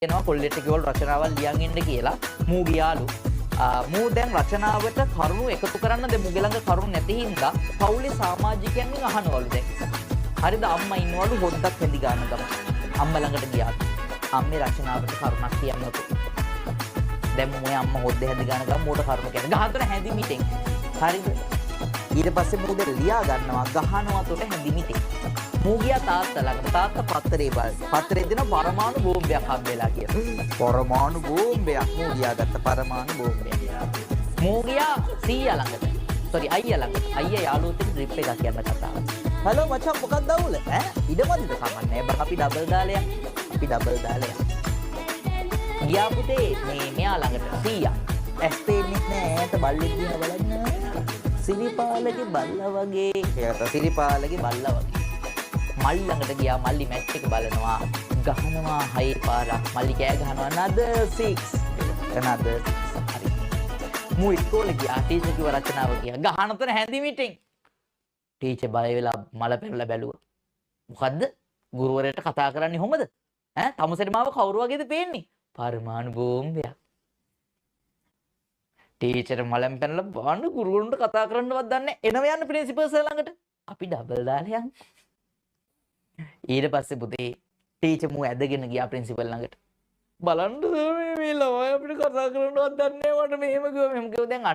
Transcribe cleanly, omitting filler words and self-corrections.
කියනවා කොල්ලෙක්ට කිව්වලු රචනාවල් ලියන් ඉන්න කියලා. මූ ගියාලු. මූ දැන් රචනාවට කරුණු එකතු කරන්න දැන් මුගේ ළඟ කරුණු නැති හින්දා පවුලේ සමාජිකයන්ගෙන් අහනවලු දැන්. හරිද අම්මා ඉන්නවලු හොද්දක් හැදි ගන්න ගම. අම්මා ළඟට ගියා. අම්මේ රචනාවට කරුණක් කියන්නකෝ. දැන් මූගේ අම්මා හොද්ද හැදි ගන්න ගම මූට කරුණු කියන. ගහතර හැදි මිටෙන්. හරිද? ඊට පස්සේ මූ දෙ ලියා ගන්නවා ගහනවා තොට හැදි මිටෙන්. මූ ගියා තාත්තා ළඟට. තාත්තා පත්තරේ බලන. පත්තරේ දෙන පරමාණු බෝම්බයක් හම්බෙලා කියලා. පරමාණු බෝම්බයක් මූ ගියා ගත්ත පරමාණු බෝම්බයක්. මූ ගියා සීයා ළඟට. සෝරි අයියා ළඟට. අයියා යාළුවෝ එක්ක ට්‍රිප් එකක් යන්න කතාව. හලෝ මචං මොකක්ද අවුල? ඈ ඉඩමදිද කමන්නේ බං අපි ඩබල් දාලා යන්න. අපි ඩබල් දාලා යන්න. ගියා පුතේ මේ මෙයා ළඟට සීයා. ඇස් පේන්නේ නැහැ ඈත බල්ලෙක් දිහා බලන්න. සිරිපාලගේ බල්ලා වගේ. ඒකට සිරිපාලගේ බල්ලා වගේ. මල්ලි ළඟට ගියා මල්ලි මැච් එක බලනවා ගහනවා 6 පාරක් මල්ලි කෑ ගහනවා another 6 another 6 හරි මූ ඉස්කෝලේ ගියා ටීචර් කිව්ව රචනාව කියා ගහනතර හැඳි මිටින් ටීචර් බය වෙලා මල පෙරලා බැලුවා මොකද්ද ගුරුවරයාට කතා කරන්නේ කොහමද ඈ තමුසෙට මාව කවුරු වගේද පේන්නේ පරමාණු බෝම්බයක් ටීචර් මලෙන් පැනලා බාන්න ගුරුවරුන්ට කතා කරන්නවත් දන්නේ එනවා යන්න ප්‍රින්සිපල් සර් ළඟට අපි ඩබල් දාලා යන්න ඊට පස්සේ පුතේ ටීචර් මූ ඇදගෙන ගියා ප්‍රින්සිපල් ළඟට බලන්න මේ ළමයි අපිට කතා කරන්නවත් දන්නේ නැහැ මට මෙහෙම කිව්වා දැන්